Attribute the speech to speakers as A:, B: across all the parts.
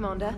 A: Commander.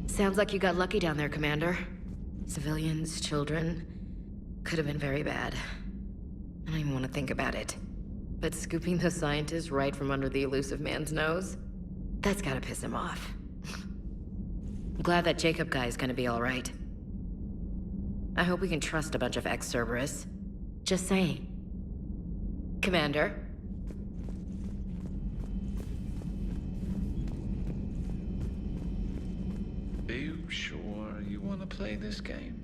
B: Sounds like you got lucky down there, Commander. Civilians, children. Could have been very bad. I don't even want to think about it. But scooping the scientist right from under the elusive man's nose? That's gotta piss him off. I'm glad that Jacob guy is gonna be alright. I hope we can trust a bunch of ex-Cerberus. Just saying. Commander?
C: Are you sure you want to play this game?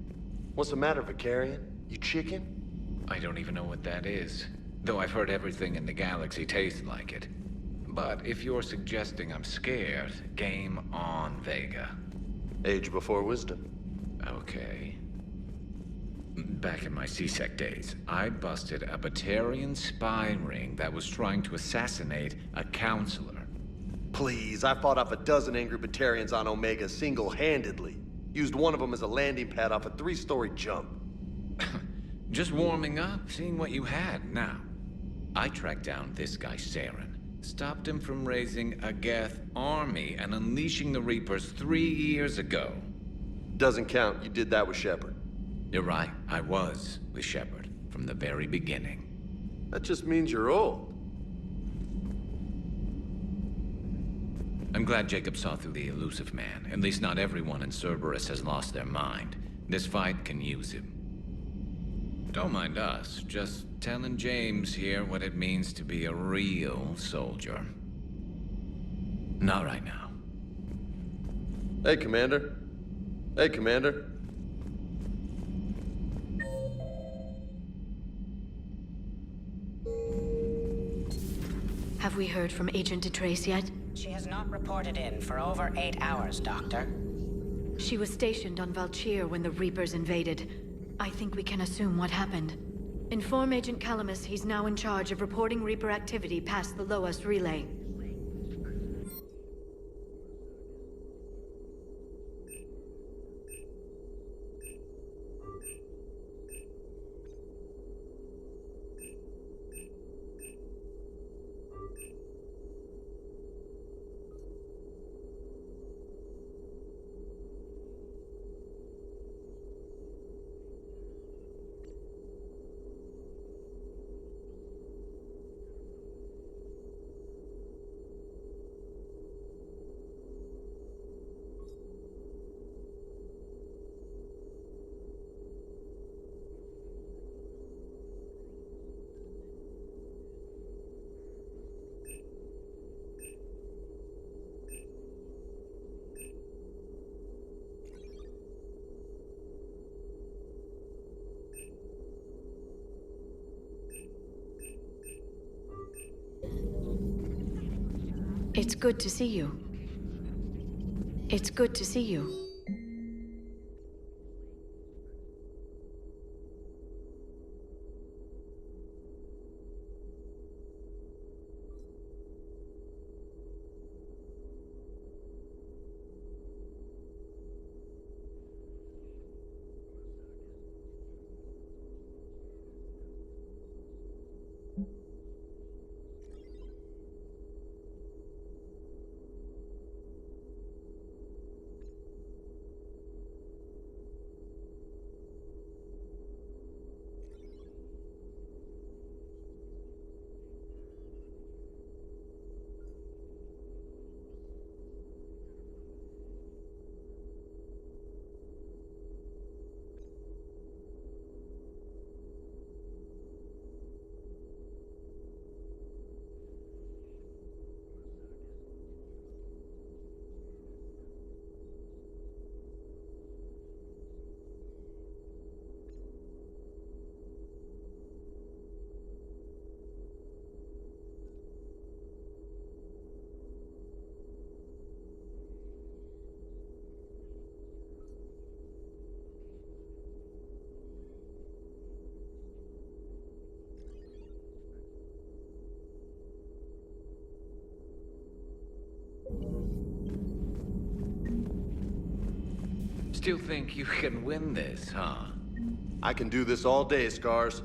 D: What's the matter, Vicarian? You chicken?
C: I don't even know what that is. Though I've heard everything in the galaxy tastes like it. But if you're suggesting I'm scared, game on, Vega.
D: Age before wisdom.
C: Okay. Back in my C-Sec days, I busted a Batarian spy ring that was trying to assassinate a counselor.
D: Please, I fought off a dozen angry Batarians on Omega single-handedly. Used one of them as a landing pad off a 3-story jump.
C: Just warming up, seeing what you had. Now, I tracked down this guy, Saren. Stopped him from raising a Geth army and unleashing the Reapers 3 years ago.
D: Doesn't count. You did that with Shepard.
C: You're right, I was with Shepard from the very beginning.
D: That just means you're old.
C: I'm glad Jacob saw through the elusive man. At least not everyone in Cerberus has lost their mind. This fight can use him. Don't mind us, just telling James here what it means to be a real soldier. Not right now.
D: Hey, Commander. Hey, Commander.
B: Have we heard from Agent DeTrace yet?
E: She has not reported in for over 8 hours, Doctor.
B: She was stationed on Valchir when the Reapers invaded. I think we can assume what happened. Inform Agent Calamus he's now in charge of reporting Reaper activity past the Loas relay.
A: It's good to see you. It's good to see you.
C: Still think you can win this, huh?
D: I can do this all day, Scars.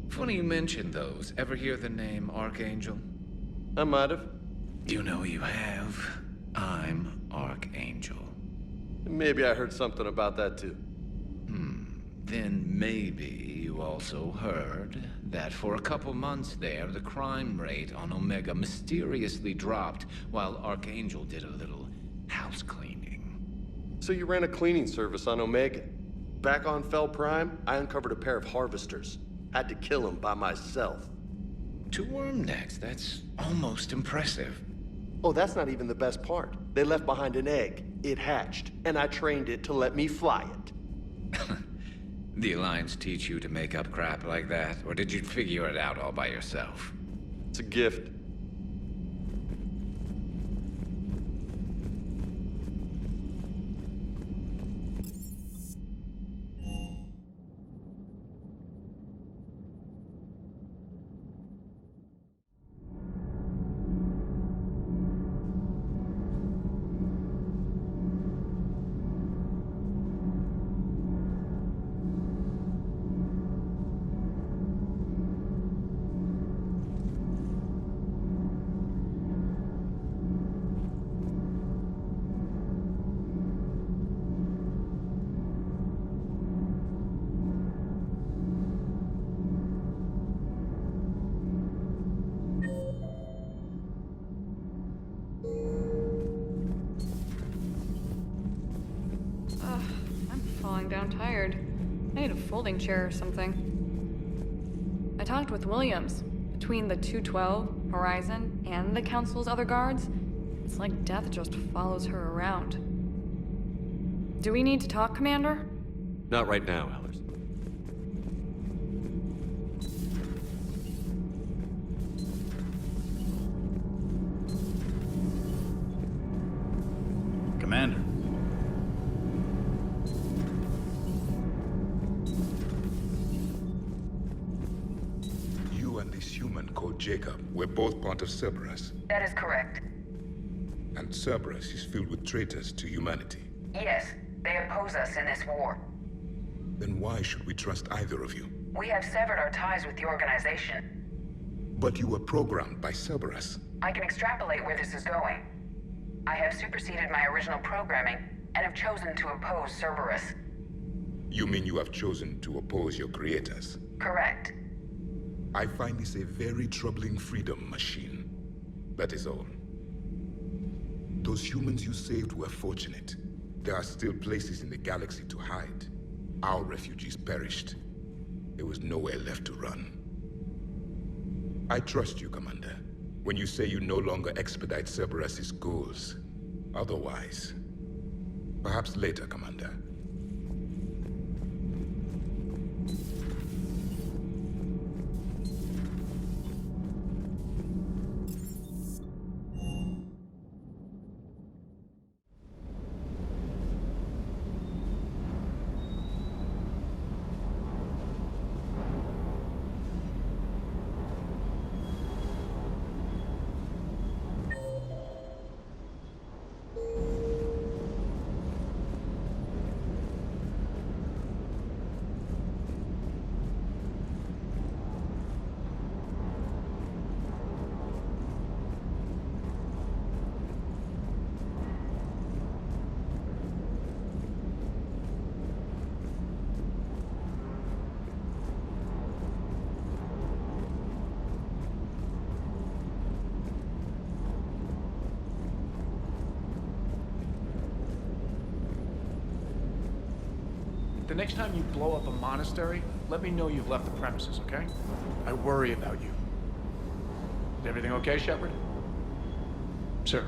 C: Funny you mentioned those. Ever hear the name Archangel?
D: I might have.
C: You know you have. I'm Archangel.
D: Maybe I heard something about that too.
C: Then maybe you also heard that for a couple months there, the crime rate on Omega mysteriously dropped while Archangel did a little house cleaning.
D: So you ran a cleaning service on Omega. Back on Fel Prime, I uncovered a pair of harvesters. Had to kill them by myself.
C: 2 worm necks, that's almost impressive.
D: Oh, that's not even the best part. They left behind an egg. It hatched, and I trained it to let me fly it.
C: The Alliance teach you to make up crap like that, or did you figure it out all by yourself?
D: It's a gift.
A: Down tired. I need a folding chair or something. I talked with Williams. Between the 212, Horizon, and the Council's other guards, it's like death just follows her around. Do we need to talk, Commander?
F: Not right now, Ellers.
G: Commander.
H: You and this human called Jacob were both part of Cerberus.
I: That is correct.
H: And Cerberus is filled with traitors to humanity.
I: Yes, they oppose us in this war.
H: Then why should we trust either of you?
I: We have severed our ties with the organization.
H: But you were programmed by Cerberus.
I: I can extrapolate where this is going. I have superseded my original programming and have chosen to oppose Cerberus.
H: You mean you have chosen to oppose your creators?
I: Correct.
H: I find this a very troubling freedom machine. That is all. Those humans you saved were fortunate. There are still places in the galaxy to hide. Our refugees perished. There was nowhere left to run. I trust you, Commander, when you say you no longer expedite Cerberus's goals. Otherwise... Perhaps later, Commander.
G: the next time you blow up a monastery, let me know you've left the premises, okay? I worry about you. Is everything okay, Shepard? Sir.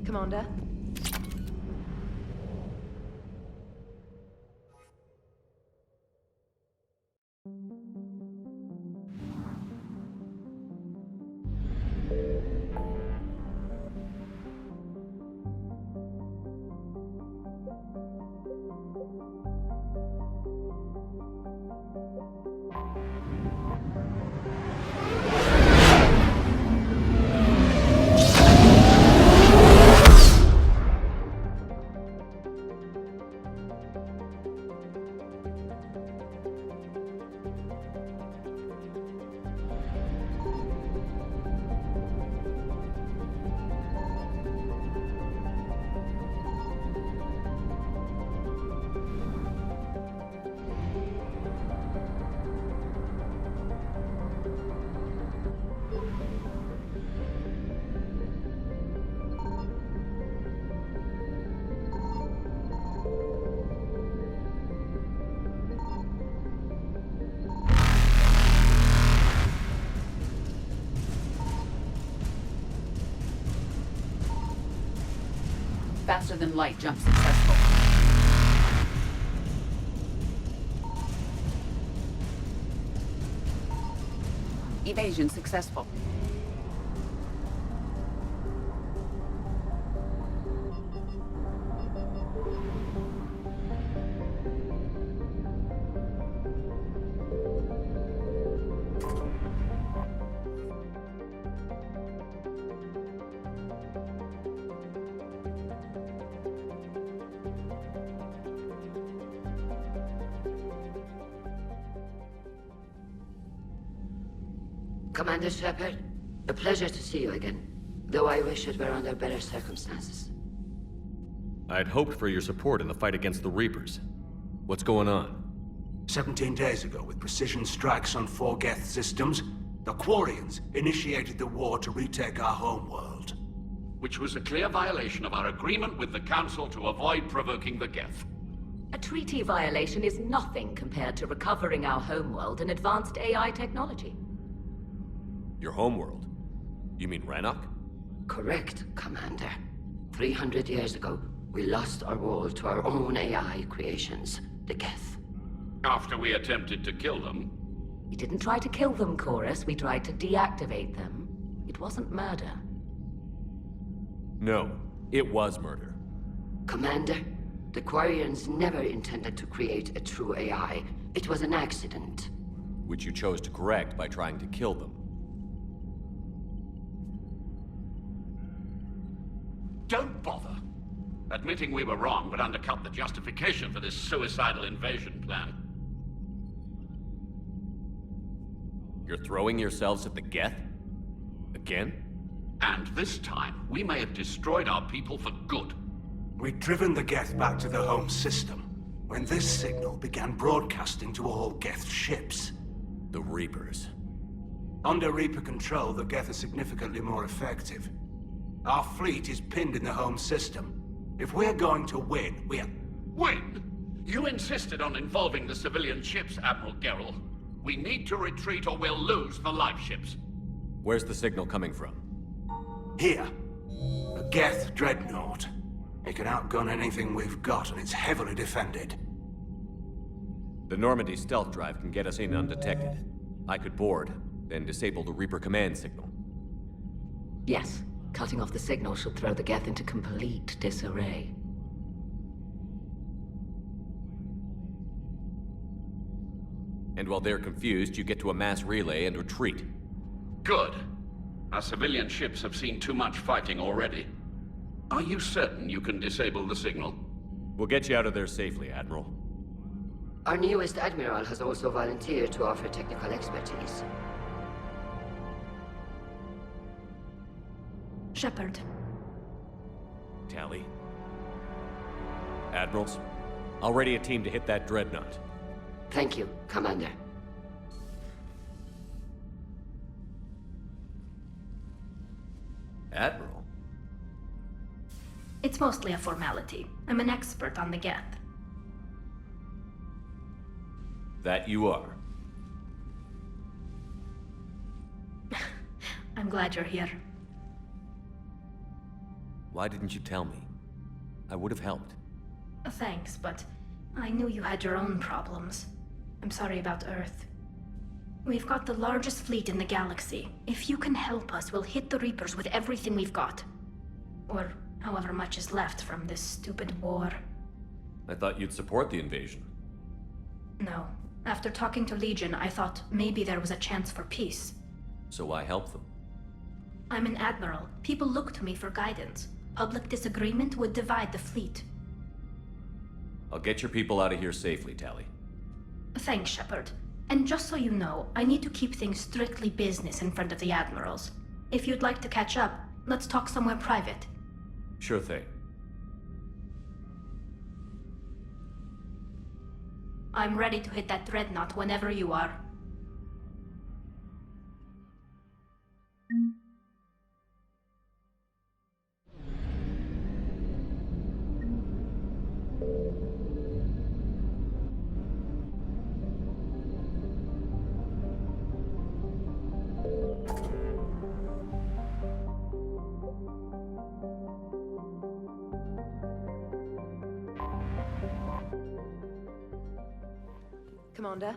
J: Commander?
K: Faster than light jump successful. Evasion successful.
B: Commander Shepard, a pleasure to see you again, though I wish it were under better circumstances.
F: I had hoped for your support in the fight against the Reapers. What's going on?
L: 17 days ago, with precision strikes on 4 Geth systems, the Quarians initiated the war to retake our homeworld.
M: Which was a clear violation of our agreement with the Council to avoid provoking the Geth.
N: A treaty violation is nothing compared to recovering our homeworld and advanced AI technology.
F: Your homeworld? You mean Rannoch?
B: Correct, Commander. 300 years ago, we lost our world to our own AI creations, the Geth.
M: After we attempted to kill them.
N: We didn't try to kill them, Chorus. We tried to deactivate them. It wasn't murder.
F: No, it was murder.
B: Commander, the Quarians never intended to create a true AI. It was an accident.
F: Which you chose to correct by trying to kill them.
M: Don't bother. Admitting we were wrong would undercut the justification for this suicidal invasion plan.
F: You're throwing yourselves at the Geth? Again?
M: And this time, we may have destroyed our people for good.
L: We'd driven the Geth back to the home system when this signal began broadcasting to all Geth ships.
F: The Reapers.
L: Under Reaper control, the Geth are significantly more effective. Our fleet is pinned in the home system. If we're going to win,
M: Win? You insisted on involving the civilian ships, Admiral Gerrel. We need to retreat or we'll lose the live ships.
F: Where's the signal coming from?
L: Here. A Geth dreadnought. It can outgun anything we've got, and it's heavily defended.
F: The Normandy stealth drive can get us in undetected. I could board, then disable the Reaper command signal.
N: Yes, cutting off the signal should throw the Geth into complete disarray.
F: And while they're confused, you get to a mass relay and retreat.
M: Good. Our civilian ships have seen too much fighting already. Are you certain you can disable the signal?
F: We'll get you out of there safely, Admiral.
J: Our newest Admiral has also volunteered to offer technical expertise.
O: Shepard.
F: Tali. Admirals, I'll ready a team to hit that dreadnought.
J: Thank you, Commander.
F: Admiral?
O: It's mostly a formality. I'm an expert on the Geth.
F: That you are.
O: I'm glad you're here.
F: Why didn't you tell me? I would have helped.
O: Thanks, but I knew you had your own problems. I'm sorry about Earth. We've got the largest fleet in the galaxy. If you can help us, we'll hit the Reapers with everything we've got. Or however much is left from this stupid war.
F: I thought you'd support the invasion.
O: No. After talking to Legion, I thought maybe there was a chance for peace.
F: So I helped them.
O: I'm an admiral. People look to me for guidance. Public disagreement would divide the fleet.
F: I'll get your people out of here safely, Tali.
O: Thanks, Shepard. And just so you know, I need to keep things strictly business in front of the admirals. If you'd like to catch up, let's talk somewhere private.
F: Sure thing.
O: I'm ready to hit that dreadnought whenever you are.
B: Commander?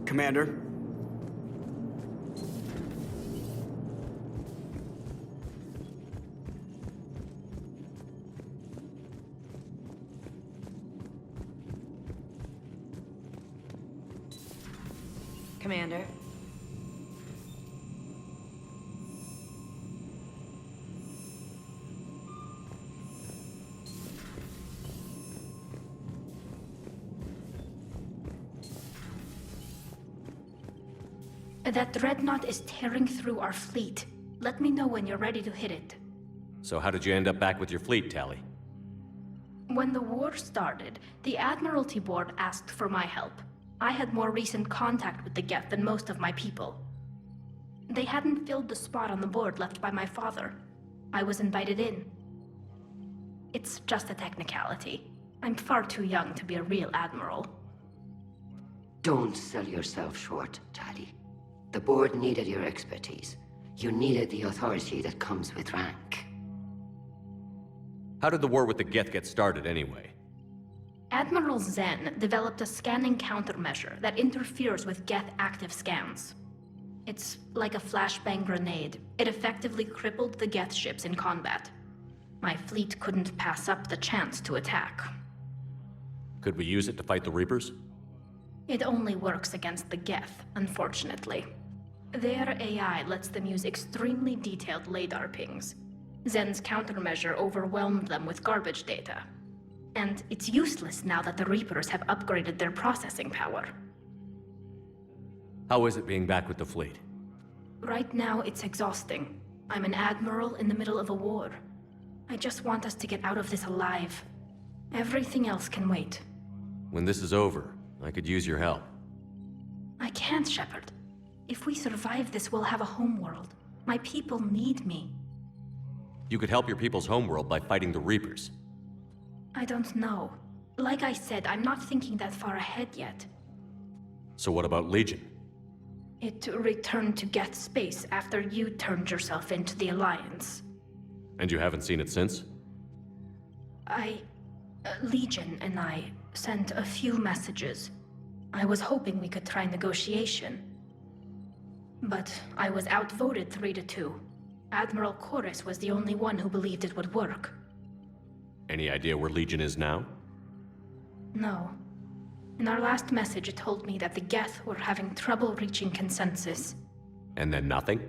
P: Commander?
B: Commander?
O: That dreadnought is tearing through our fleet. Let me know when you're ready to hit it.
F: So how did you end up back with your fleet, Tali?
O: When the war started, the Admiralty Board asked for my help. I had more recent contact with the Geth than most of my people. They hadn't filled the spot on the board left by my father. I was invited in. It's just a technicality. I'm far too young to be a real admiral.
J: Don't sell yourself short, Tali. The board needed your expertise. You needed the authority that comes with rank.
F: How did the war with the Geth get started, anyway?
O: Admiral Zen developed a scanning countermeasure that interferes with Geth active scans. It's like a flashbang grenade. It effectively crippled the Geth ships in combat. My fleet couldn't pass up the chance to attack.
F: Could we use it to fight the Reapers?
O: It only works against the Geth, unfortunately. Their AI lets them use extremely detailed LADAR pings. Zen's countermeasure overwhelmed them with garbage data. And it's useless now that the Reapers have upgraded their processing power.
F: How is it being back with the fleet?
O: Right now, it's exhausting. I'm an admiral in the middle of a war. I just want us to get out of this alive. Everything else can wait.
F: When this is over, I could use your help.
O: I can't, Shepard. If we survive this, we'll have a homeworld. My people need me.
F: You could help your people's homeworld by fighting the Reapers.
O: I don't know. Like I said, I'm not thinking that far ahead yet.
F: So what about Legion?
O: It returned to Geth space after you turned yourself into the Alliance.
F: And you haven't seen it since?
O: Legion and I sent a few messages. I was hoping we could try negotiation. But I was outvoted 3-2. Admiral Chorus was the only one who believed it would work.
F: Any idea where Legion is now?
O: No. In our last message, it told me that the Geth were having trouble reaching consensus.
F: And then nothing?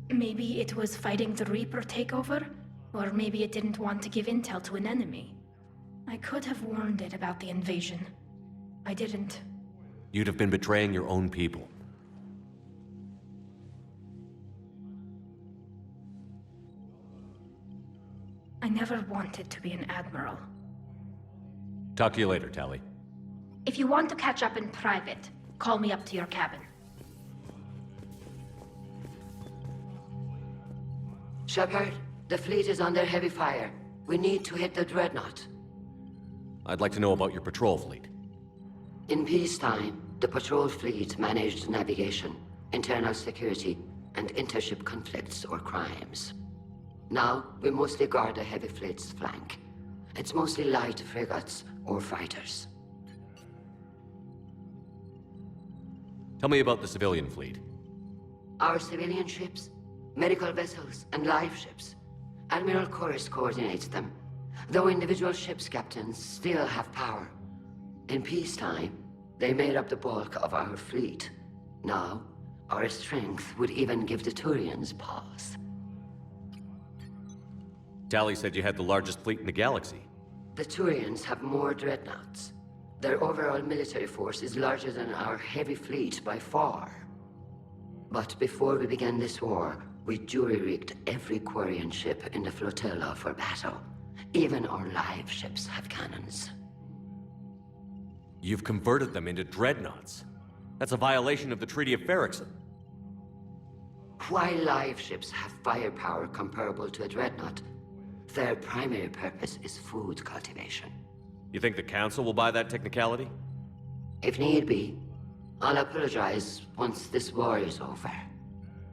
O: Maybe it was fighting the Reaper takeover, or maybe it didn't want to give intel to an enemy. I could have warned it about the invasion. I didn't.
F: You'd have been betraying your own people.
O: I never wanted to be an admiral.
F: Talk to you later, Tali.
O: If you want to catch up in private, call me up to your cabin.
J: Shepard, the fleet is under heavy fire. We need to hit the Dreadnought.
F: I'd like to know about your patrol fleet.
J: In peacetime, the patrol fleet managed navigation, internal security, and intership conflicts or crimes. Now, we mostly guard the heavy fleet's flank. It's mostly light frigates or fighters.
F: Tell me about the civilian fleet.
J: Our civilian ships, medical vessels, and live ships. Admiral Chorus coordinates them, though individual ships' captains still have power. In peacetime, they made up the bulk of our fleet. Now, our strength would even give the Turians pause.
F: Tali said you had the largest fleet in the galaxy.
J: The Turians have more dreadnoughts. Their overall military force is larger than our heavy fleet by far. But before we began this war, we jury-rigged every Quarian ship in the flotilla for battle. Even our live ships have cannons.
F: You've converted them into dreadnoughts. That's a violation of the Treaty of Ferrixon.
J: While live ships have firepower comparable to a dreadnought, their primary purpose is food cultivation.
F: You think the Council will buy that technicality?
J: If need be, I'll apologize once this war is over.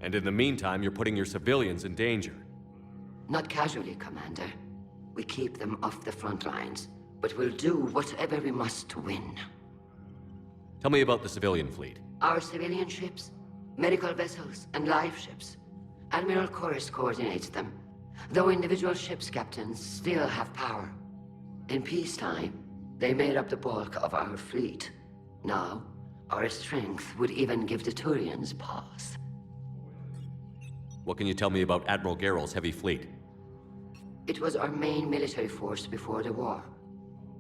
F: And in the meantime, you're putting your civilians in danger.
J: Not casually, Commander. We keep them off the front lines, but we'll do whatever we must to win.
F: Tell me about the civilian fleet.
J: Our civilian ships, medical vessels, and live ships. Admiral Chorus coordinates them, though individual ships' captains still have power. In peacetime, they made up the bulk of our fleet. Now, our strength would even give the Turians pause.
F: What can you tell me about Admiral Geral's heavy fleet?
J: It was our main military force before the war,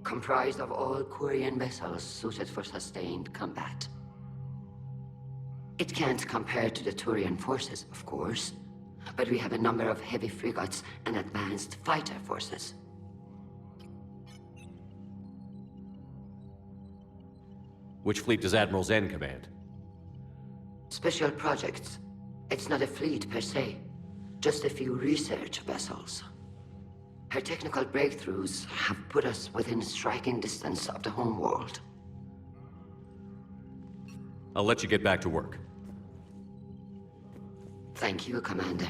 J: comprised of all Quarian vessels suited for sustained combat. It can't compare to the Turian forces, of course, but we have a number of heavy frigates and advanced fighter forces.
F: Which fleet does Admiral Zen command?
J: Special projects. It's not a fleet per se, just a few research vessels. Her technical breakthroughs have put us within striking distance of the homeworld.
F: I'll let you get back to work.
J: Thank you, Commander.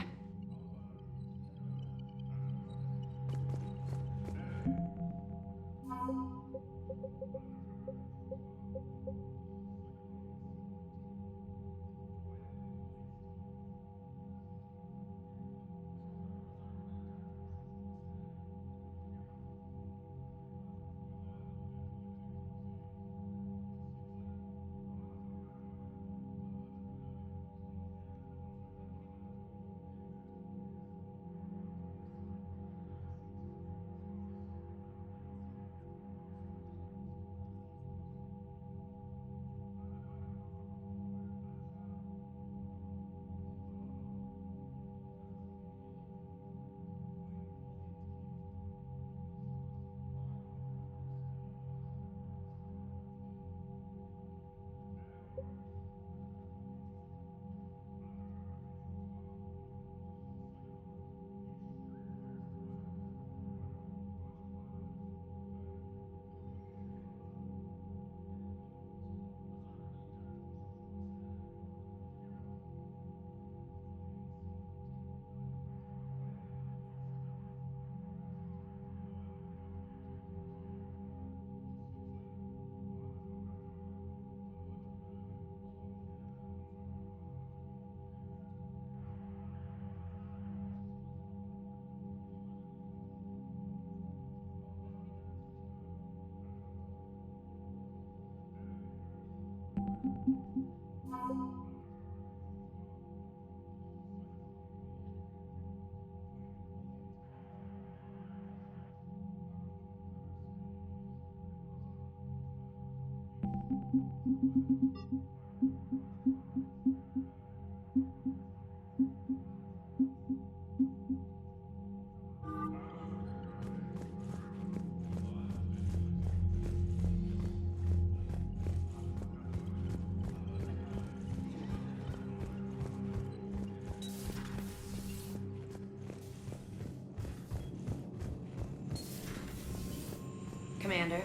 B: Commander.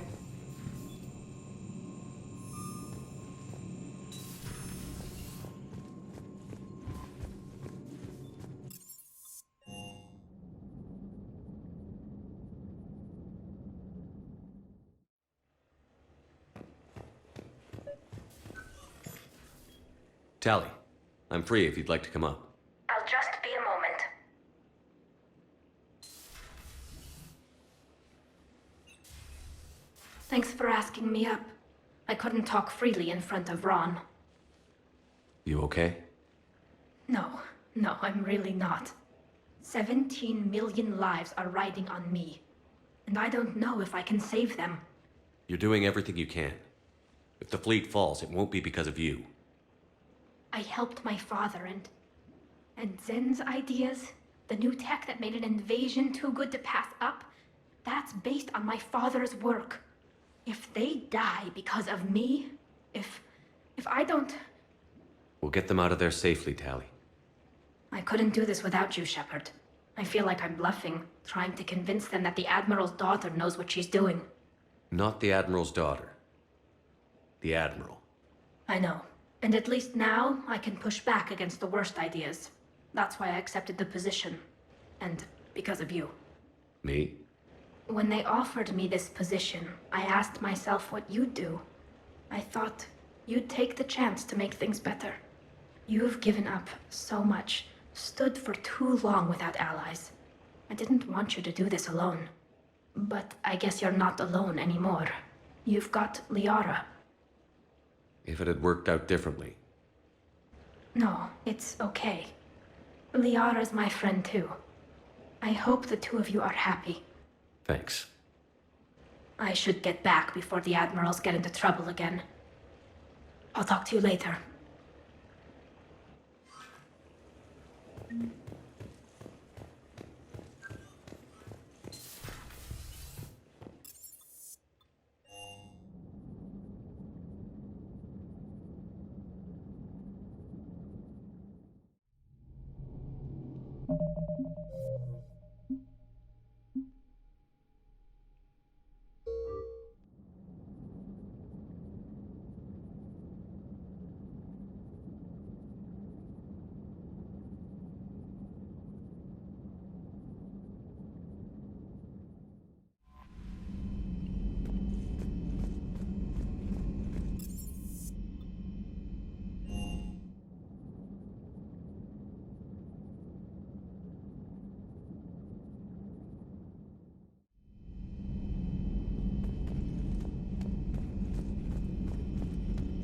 F: Tali, I'm free if you'd like to come up.
O: I'll just be a moment. Thanks for asking me up. I couldn't talk freely in front of Ron.
F: You okay?
O: No, I'm really not. 17 million lives are riding on me, and I don't know if I can save them.
F: You're doing everything you can. If the fleet falls, it won't be because of you.
O: I helped my father and Zen's ideas, the new tech that made an invasion too good to pass up, that's based on my father's work. If they die because of me, if I don't...
F: We'll get them out of there safely, Tali.
O: I couldn't do this without you, Shepard. I feel like I'm bluffing, trying to convince them that the Admiral's daughter knows what she's doing.
F: Not the Admiral's daughter. The Admiral.
O: I know. And at least now, I can push back against the worst ideas. That's why I accepted the position. And because of you.
F: Me?
O: When they offered me this position, I asked myself what you'd do. I thought you'd take the chance to make things better. You've given up so much, stood for too long without allies. I didn't want you to do this alone. But I guess you're not alone anymore. You've got Liara.
F: If it had worked out differently.
O: No, it's okay. Liara's my friend too. I hope the two of you are happy.
F: Thanks.
O: I should get back before the Admirals get into trouble again. I'll talk to you later.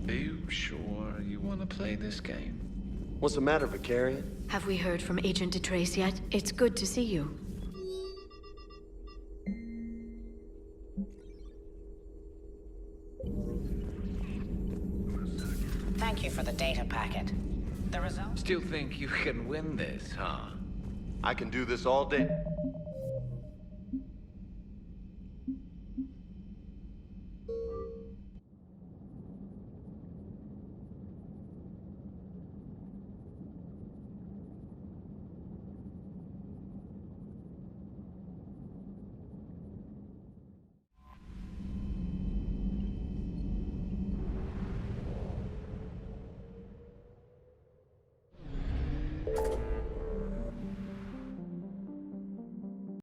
C: Are you sure you want to play this game?
D: What's the matter, Vicarian?
B: Have we heard from Agent DeTrace yet? It's good to see you.
E: Thank you for the data packet. The results?
C: Still think you can win this, huh?
D: I can do this all day.